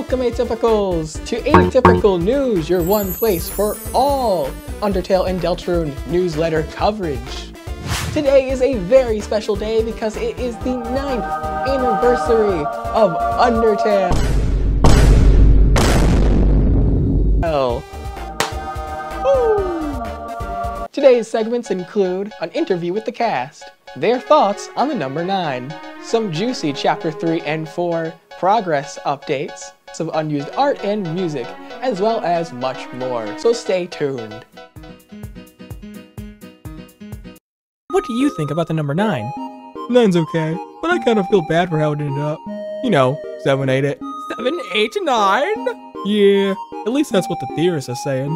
Welcome Atypicals to Atypical News, your one place for all Undertale and Deltarune newsletter coverage. Today is a very special day because it is the 9th anniversary of Undertale. Today's segments include an interview with the cast, their thoughts on the number 9, some juicy Chapter 3 and 4 progress updates, some unused art and music, as well as much more, so stay tuned. What do you think about the number 9? 9's okay, but I kind of feel bad for how it ended up. You know, 7, 8, 8. 7, 8, 9? Yeah, at least that's what the theorists are saying.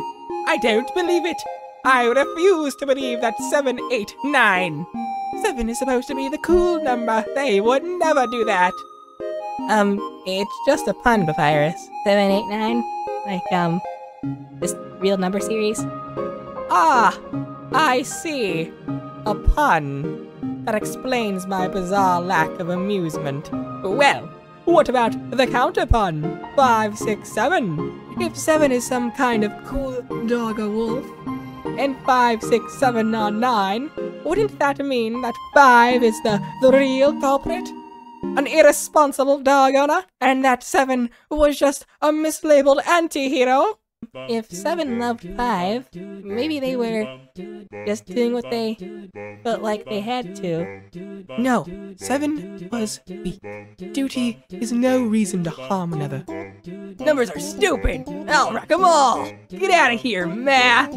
I don't believe it. I refuse to believe that 7, 8, 9. 7 is supposed to be the cool number. They would never do that. It's just a pun, Papyrus. 7, 8, 9? Like, this real number series? Ah, I see. A pun. That explains my bizarre lack of amusement. Well, what about the counterpun? 5, 6, 7. If 7 is some kind of cool dog or wolf, and 5, 6, 7 are 9, wouldn't that mean that 5 is the real culprit? An irresponsible dog owner, and that 7 was just a mislabeled anti-hero? If 7 loved 5, maybe they were just doing what they felt like they had to. No, 7 was weak. Duty is no reason to harm another. Numbers are stupid! I'll wreck them all! Get out of here, math!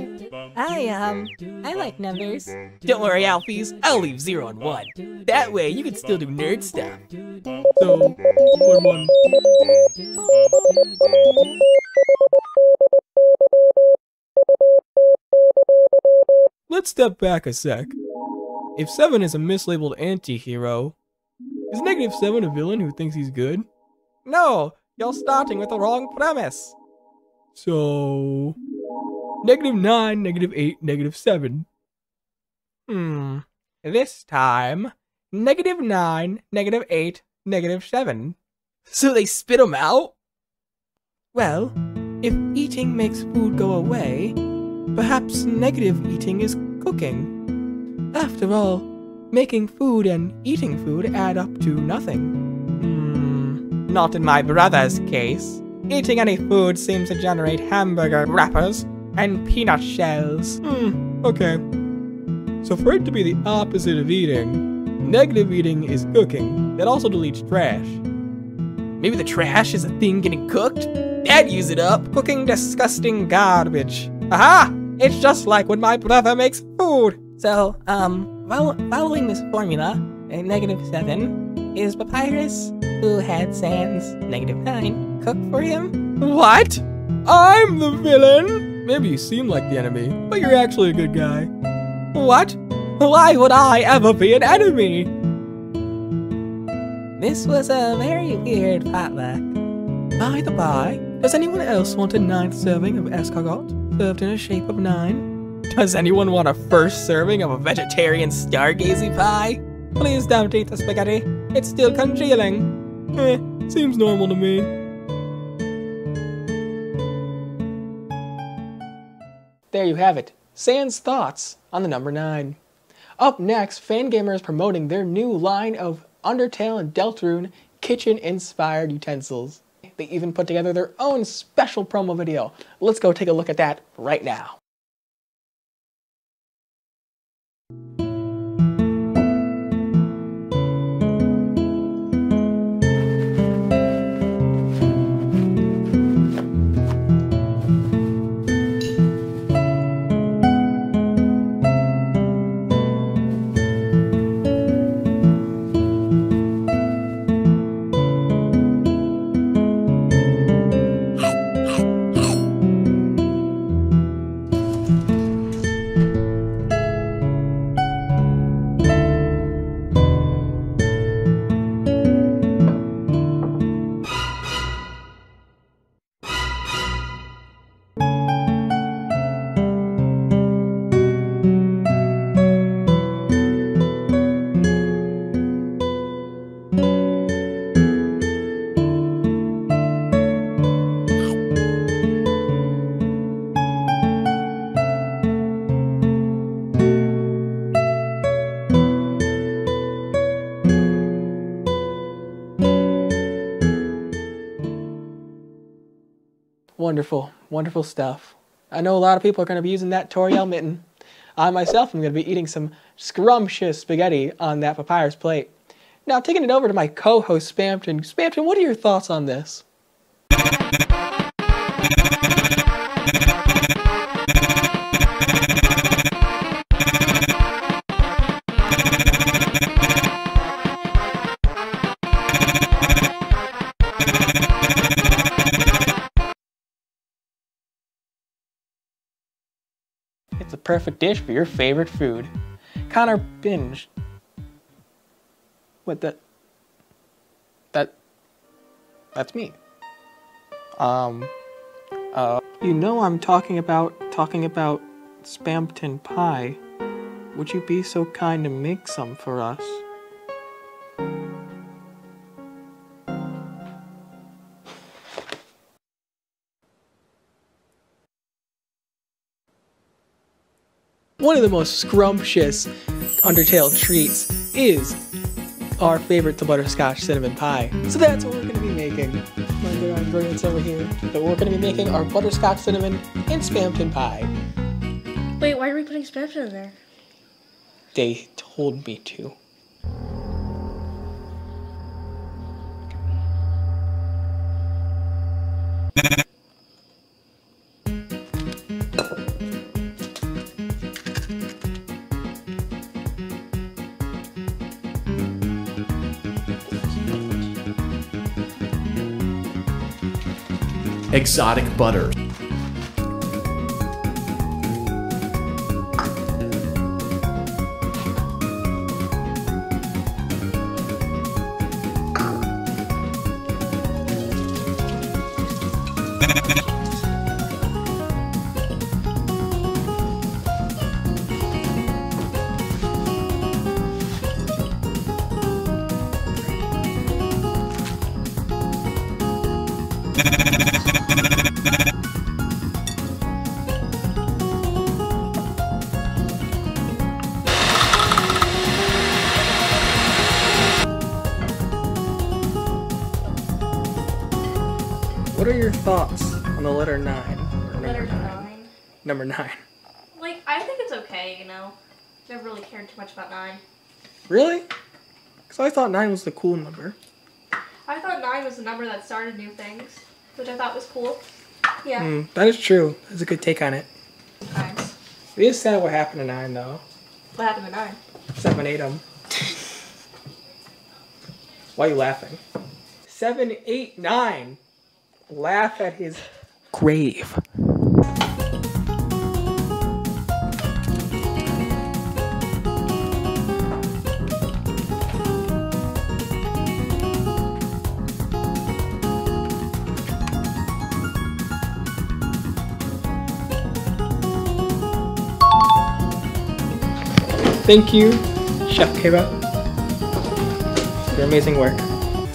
I like numbers. Don't worry, Alfies, I'll leave 0 and 1. That way you can still do nerd stuff. So, 1, 1. Let's step back a sec. If 7 is a mislabeled anti-hero, is -7 a villain who thinks he's good? No, you're starting with the wrong premise. So, -9, -8, -7. This time, -9, -8, -7. So they spit them out? Well, if eating makes food go away, perhaps negative eating is cooking. After all, making food and eating food add up to nothing. Not in my brother's case. Eating any food seems to generate hamburger wrappers and peanut shells. Okay. So for it to be the opposite of eating, negative eating is cooking. That also deletes trash. Maybe the trash is a thing getting cooked? Dad use it up, cooking disgusting garbage. Aha! It's just like when my brother makes food. So, well, following this formula, -7, is Papyrus, who had Sans, -9, cook for him? What? I'm the villain? Maybe you seem like the enemy, but you're actually a good guy. What? Why would I ever be an enemy? This was a very weird potluck. By the by, does anyone else want a 9th serving of escargot, served in a shape of 9? Does anyone want a first serving of a vegetarian stargazy pie? Please don't eat the spaghetti. It's still congealing. Seems normal to me. There you have it. Sans thoughts on the number 9. Up next, FANGAMER is promoting their new line of Undertale and Deltarune kitchen-inspired utensils. They even put together their own special promo video. Let's go take a look at that right now. Wonderful, wonderful stuff. I know a lot of people are going to be using that Toriel mitten. I myself am going to be eating some scrumptious spaghetti on that papyrus plate. Now, taking it over to my co-host, Spamton. Spamton, what are your thoughts on this? It's a perfect dish for your favorite food. Connor binge. What that's me. You know I'm talking about Spamton pie. Would you be so kind to make some for us? One of the most scrumptious Undertale treats is our favorite, the butterscotch cinnamon pie. So that's what we're going to be making. I'm bringing this over here. But we're going to be making our butterscotch cinnamon and Spamton pie. Wait, why are we putting Spamton in there? They told me to. Exotic butter. What are your thoughts on the letter 9? Letter 9. Number 9. Like, I think it's okay, you know. Never really cared too much about 9. Really? Because I thought 9 was the cool number. I thought 9 was the number that started new things, which I thought was cool. Yeah. That is true. That's a good take on it. Sometimes. It is sad what happened to 9, though. What happened to 9? 7 ate him. Why are you laughing? 7, 8, 9. Laugh at his grave. Thank you, Chef Kiba, for your amazing work.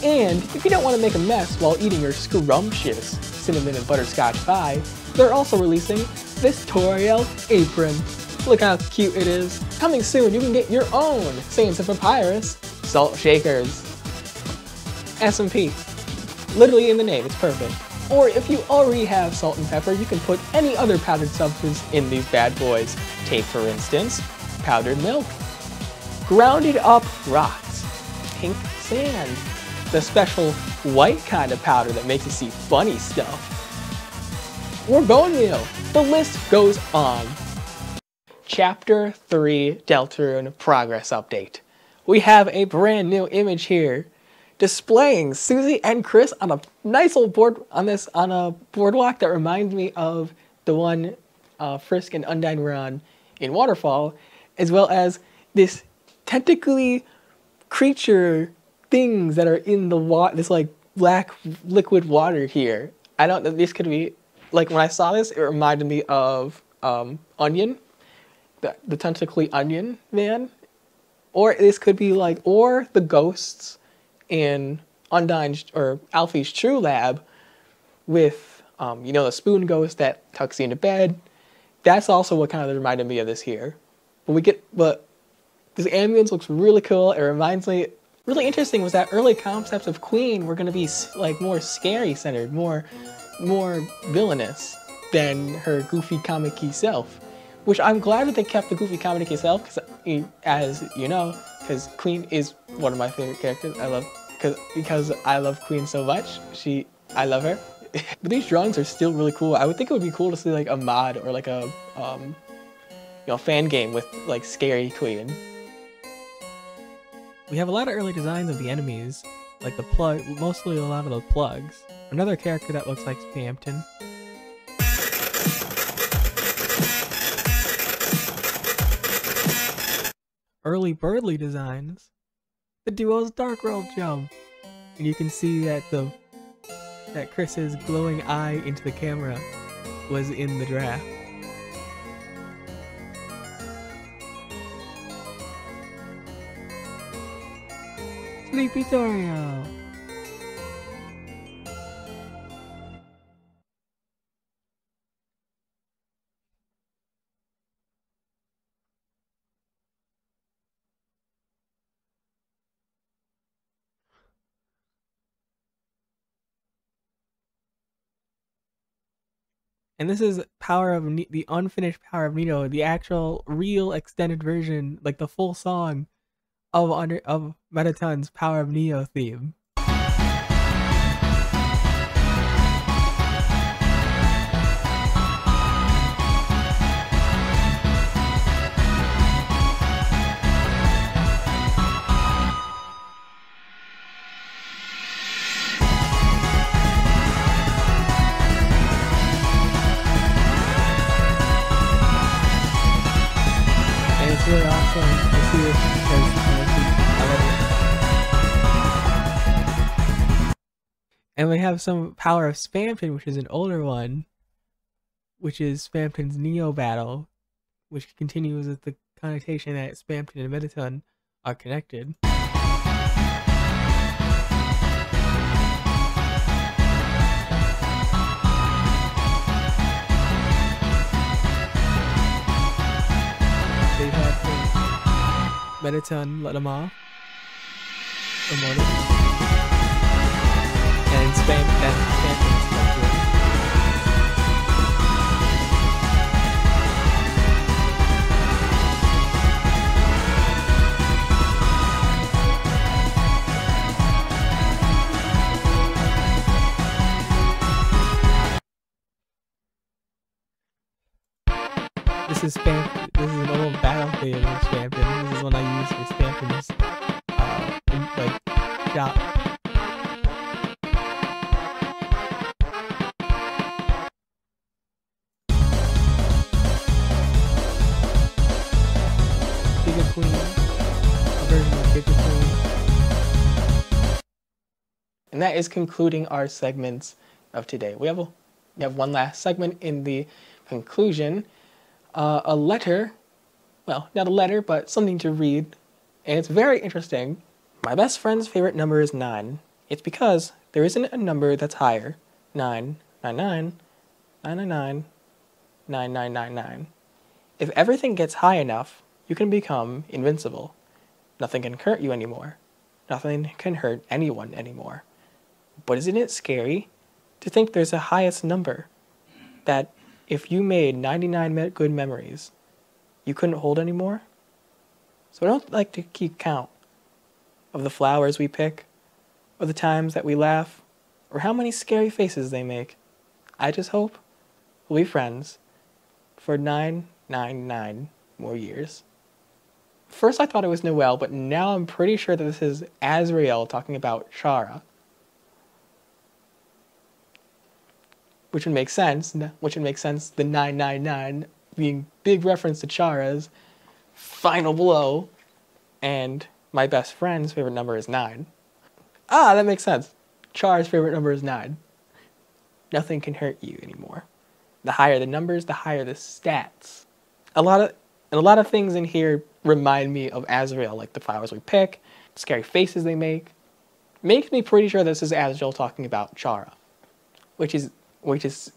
And if you don't want to make a mess while eating your scrumptious cinnamon and butterscotch pie, they're also releasing this Toriel apron. Look how cute it is. Coming soon, you can get your own Saints of Papyrus salt shakers. S&P. Literally in the name, it's perfect. Or if you already have salt and pepper, you can put any other powdered substance in these bad boys. Take, for instance, powdered milk, grounded up rocks, pink sand, the special white kind of powder that makes you see funny stuff, or bone meal. The list goes on. Chapter 3 Deltarune Progress Update. We have a brand new image here displaying Susie and Chris on a nice little board on a boardwalk that reminds me of the one Frisk and Undyne were on in Waterfall, as well as this tentacly creature things that are in the water, this like black liquid water here. I don't know, this could be, like when I saw this, it reminded me of Onion, the tentacly Onion man. Or this could be like, or the ghosts in Undyne's, or Alfie's True Lab with, you know, the spoon ghost that tucks you into bed. That's also what kind of reminded me of this here. But this ambience looks really cool. It reminds me, really interesting was that early concepts of Queen were going to be like more scary centered, more more villainous than her goofy comic-y self. Which I'm glad that they kept the goofy comic-y self, because as you know, because Queen is one of my favorite characters. I love, because I love Queen so much. I love her. But these drawings are still really cool. I would think it would be cool to see like a mod or like a fan game with like scary Queen. We have a lot of early designs of the enemies, like the plug, mostly a lot of the plugs. Another character that looks like Spamton. Early Birdly designs. The duo's Dark World jump. And you can see that that Chris's glowing eye into the camera was in the draft. Sleepy Torio. And this is the unfinished Power of Neo, the actual real extended version, like the full song of Mettaton's Power of Neo theme. It's really awesome to see this because I love it. And we have some Power of Spamton, which is an older one, which is Spamton's Neo battle, which continues with the connotation that Spamton and Mettaton are connected. Mettaton let him off. Promoted. And Spamton stuck to him. This is an old battle theme of Spamton. This is one I use for Spamton's shop. Giga Queen, a version of Giga Queen. And that is concluding our segments of today. We have one last segment in the conclusion. A letter, well, not a letter, but something to read, and it's very interesting. My best friend's favorite number is 9. It's because there isn't a number that's higher. 9, 9, 9, 9, 9, 9, 9, 9. If everything gets high enough, you can become invincible. Nothing can hurt you anymore. Nothing can hurt anyone anymore. But isn't it scary to think there's a highest number that if you made 99 good memories, you couldn't hold anymore? So I don't like to keep count of the flowers we pick, or the times that we laugh, or how many scary faces they make. I just hope we'll be friends for 999 more years. First I thought it was Noel, but now I'm pretty sure that this is Azrael talking about Chara. Which would make sense, the 999 being big reference to Chara's final blow, and my best friend's favorite number is 9. Ah, that makes sense. Chara's favorite number is 9. Nothing can hurt you anymore. The higher the numbers, the higher the stats. A lot of things in here remind me of Azrael, like the flowers we pick, scary faces they make. Makes me pretty sure this is Azrael talking about Chara, which is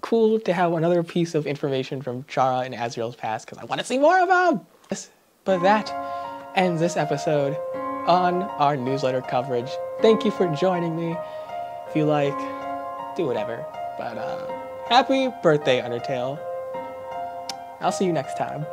cool to have another piece of information from Chara and Azrael's past, because I want to see more of them! But that ends this episode on our newsletter coverage. Thank you for joining me. If you like, do whatever. But happy birthday, Undertale. I'll see you next time.